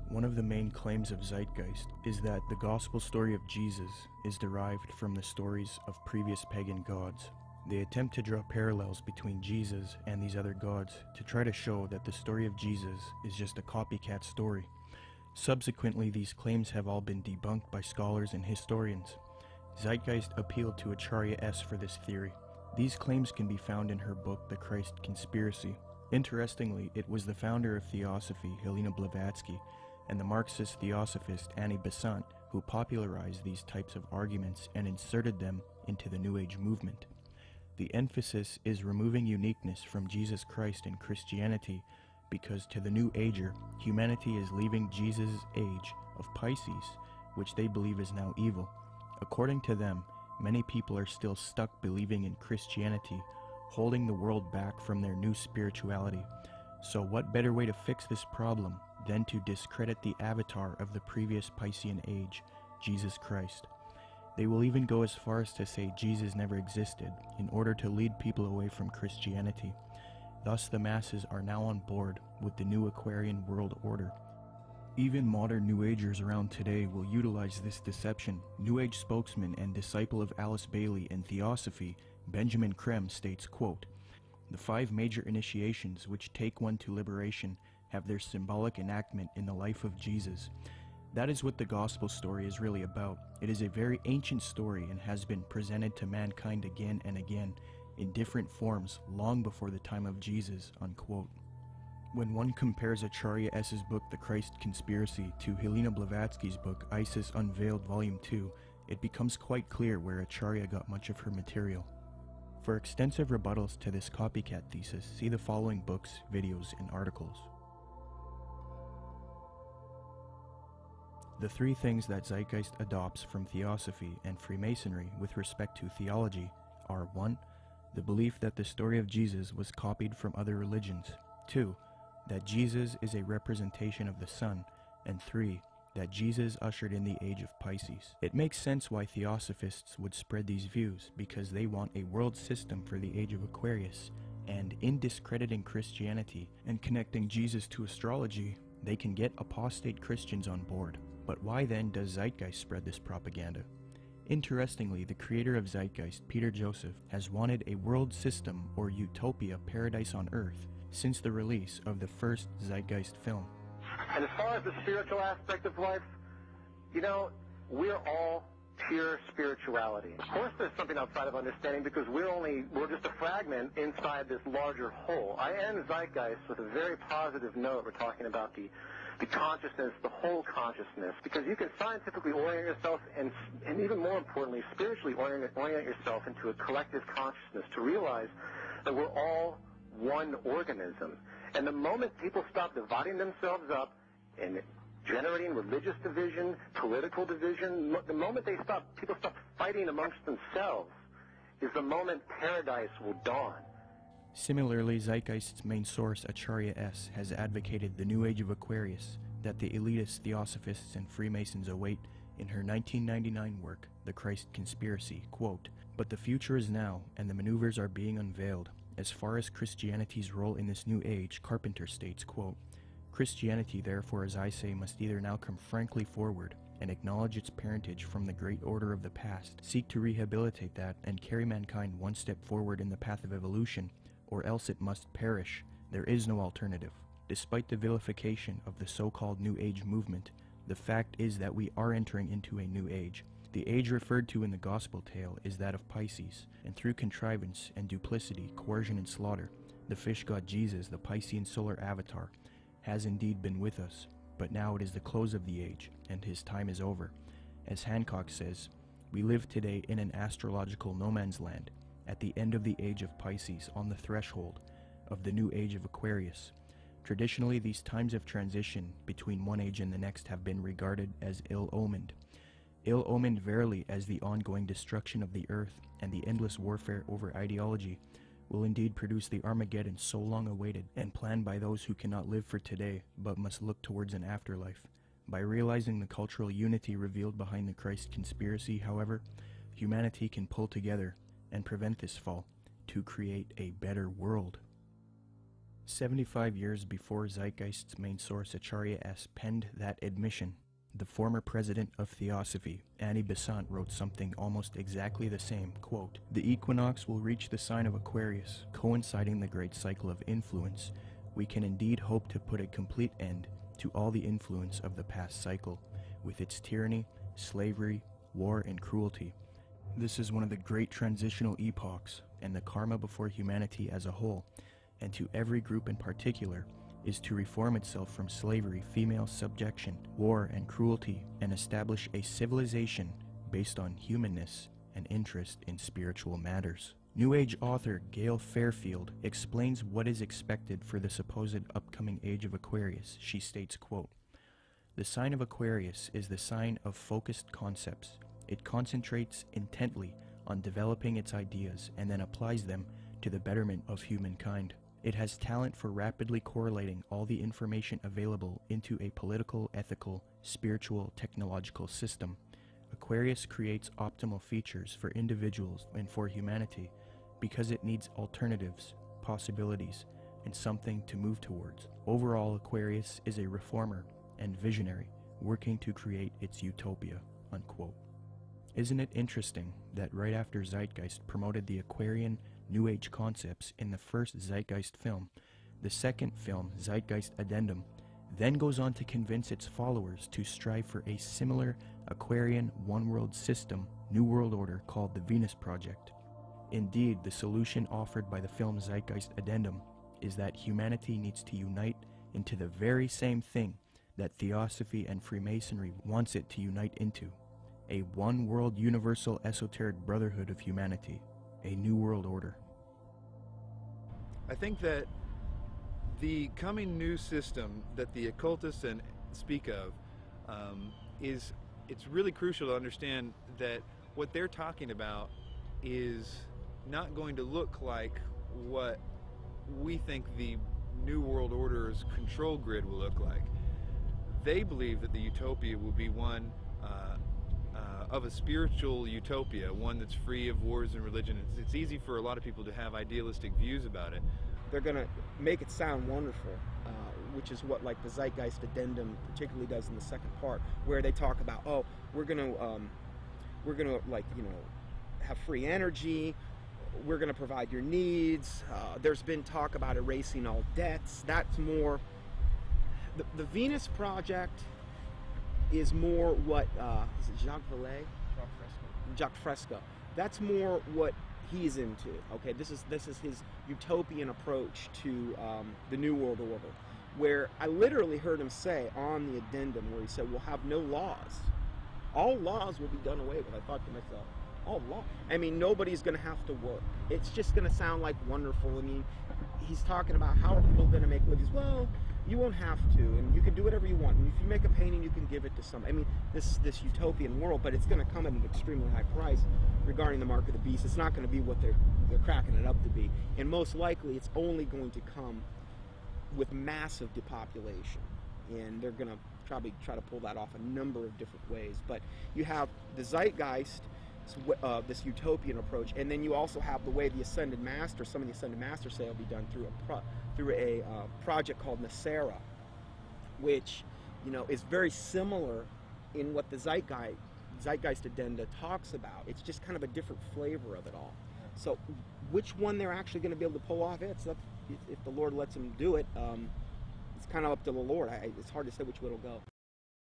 One of the main claims of Zeitgeist is that the gospel story of Jesus is derived from the stories of previous pagan gods. They attempt to draw parallels between Jesus and these other gods to try to show that the story of Jesus is just a copycat story. Subsequently, these claims have all been debunked by scholars and historians. Zeitgeist appealed to Acharya S. for this theory. These claims can be found in her book, The Christ Conspiracy. Interestingly, it was the founder of Theosophy, Helena Blavatsky, and the Marxist Theosophist Annie Besant who popularized these types of arguments and inserted them into the New Age movement. The emphasis is removing uniqueness from Jesus Christ and Christianity because to the New Ager, humanity is leaving Jesus' age of Pisces, which they believe is now evil. According to them, many people are still stuck believing in Christianity, holding the world back from their new spirituality. So what better way to fix this problem than to discredit the avatar of the previous Piscean age, Jesus Christ? They will even go as far as to say Jesus never existed in order to lead people away from Christianity. Thus the masses are now on board with the new Aquarian world order. Even modern New Agers around today will utilize this deception. New Age spokesman and disciple of Alice Bailey in Theosophy, Benjamin Creme states, quote, "The 5 major initiations which take one to liberation have their symbolic enactment in the life of Jesus. That is what the gospel story is really about. It is a very ancient story and has been presented to mankind again and again in different forms long before the time of Jesus," unquote. When one compares Acharya S.'s book The Christ Conspiracy to Helena Blavatsky's book Isis Unveiled Volume 2, it becomes quite clear where Acharya got much of her material. For extensive rebuttals to this copycat thesis, see the following books, videos, and articles. The 3 things that Zeitgeist adopts from Theosophy and Freemasonry with respect to theology are 1. The belief that the story of Jesus was copied from other religions, 2. That Jesus is a representation of the sun, and 3. That Jesus ushered in the age of Pisces. It makes sense why Theosophists would spread these views, because they want a world system for the age of Aquarius, and in discrediting Christianity and connecting Jesus to astrology, they can get apostate Christians on board. But why then does Zeitgeist spread this propaganda? Interestingly, the creator of Zeitgeist, Peter Joseph, has wanted a world system or utopia paradise on Earth since the release of the first Zeitgeist film. And as far as the spiritual aspect of life, we're all pure spirituality. Of course there's something outside of understanding because we're just a fragment inside this larger whole. I end Zeitgeist with a very positive note. We're talking about the consciousness, the whole consciousness, because you can scientifically orient yourself and even more importantly, spiritually orient yourself into a collective consciousness to realize that we're all one organism. And the moment people stop dividing themselves up and generating religious division, political division, the moment people stop fighting amongst themselves is the moment paradise will dawn. Similarly, Zeitgeist's main source, Acharya S., has advocated the New Age of Aquarius that the elitist Theosophists and Freemasons await in her 1999 work, The Christ Conspiracy, quote, "But the future is now, and the maneuvers are being unveiled. As far as Christianity's role in this new age," Carpenter states, quote, "Christianity, therefore, as I say, must either now come frankly forward and acknowledge its parentage from the great order of the past, seek to rehabilitate that, and carry mankind one step forward in the path of evolution, or else it must perish. There is no alternative. Despite the vilification of the so-called New Age movement, the fact is that we are entering into a new age. The age referred to in the gospel tale is that of Pisces, and through contrivance and duplicity, coercion and slaughter, the fish god Jesus, the Piscean solar avatar, has indeed been with us, but now it is the close of the age, and his time is over. As Hancock says, we live today in an astrological no man's land, at the end of the age of Pisces, on the threshold of the new age of Aquarius. Traditionally, these times of transition between one age and the next have been regarded as ill-omened. Ill-omened verily, as the ongoing destruction of the earth and the endless warfare over ideology will indeed produce the Armageddon so long awaited and planned by those who cannot live for today but must look towards an afterlife. By realizing the cultural unity revealed behind the Christ Conspiracy, however, humanity can pull together and prevent this fall to create a better world. 75 years before Zeitgeist's main source Acharya S. penned that admission, the former president of Theosophy, Annie Besant, wrote something almost exactly the same, quote, "The equinox will reach the sign of Aquarius, coinciding the great cycle of influence. We can indeed hope to put a complete end to all the influence of the past cycle, with its tyranny, slavery, war, and cruelty. This is one of the great transitional epochs, and the karma before humanity as a whole, and to every group in particular, is to reform itself from slavery, female subjection, war, and cruelty, and establish a civilization based on humanness and interest in spiritual matters." New Age author Gail Fairfield explains what is expected for the supposed upcoming age of Aquarius. She states, quote, "The sign of Aquarius is the sign of focused concepts. It concentrates intently on developing its ideas and then applies them to the betterment of humankind. It has talent for rapidly correlating all the information available into a political, ethical, spiritual, technological system. Aquarius creates optimal features for individuals and for humanity because it needs alternatives, possibilities, and something to move towards. Overall, Aquarius is a reformer and visionary working to create its utopia," unquote. Isn't it interesting that right after Zeitgeist promoted the Aquarian New Age concepts in the first Zeitgeist film, the second film, Zeitgeist Addendum, then goes on to convince its followers to strive for a similar Aquarian one-world system, New World Order, called the Venus Project. Indeed, the solution offered by the film Zeitgeist Addendum is that humanity needs to unite into the very same thing that Theosophy and Freemasonry wants it to unite into: a one-world universal esoteric brotherhood of humanity, a New World Order. I think that the coming new system that the occultists speak of it's really crucial to understand that what they're talking about is not going to look like what we think the New World Order's control grid will look like. They believe that the utopia will be one of a spiritual utopia, one that's free of wars and religion. It's easy for a lot of people to have idealistic views about it. They're going to make it sound wonderful, which is what like the Zeitgeist Addendum particularly does in the second part, where they talk about, oh, we're going to like, you know, have free energy, we're going to provide your needs. There's been talk about erasing all debts. That's more the Venus Project is more what is it Jacques Vallée? Jacques Fresco. That's more what he's into. Okay, this is his utopian approach to the New World Order, where I literally heard him say on the addendum, where he said, "We'll have no laws. All laws will be done away with." I thought to myself, all law? I mean, nobody's going to have to work. It's just going to sound like wonderful. I mean, he's talking about how are people going to make livings. Well, you won't have to, and you can do whatever you want. And if you make a painting, you can give it to somebody. I mean, this utopian world, but it's going to come at an extremely high price regarding the mark of the beast. It's not going to be what they're cracking it up to be, and most likely, it's only going to come with massive depopulation, and they're going to probably try to pull that off a number of different ways. But you have the Zeitgeist, this utopian approach, and then you also have the way the Ascended Master, some of the Ascended Masters say will be done through a project called Nasera, which, you know, is very similar in what the Zeitgeist Addenda talks about. It's just kind of a different flavor of it all. So which one they're actually going to be able to pull off, it's up, if the Lord lets them do it, it's kind of up to the Lord. It's hard to say which way it'll go.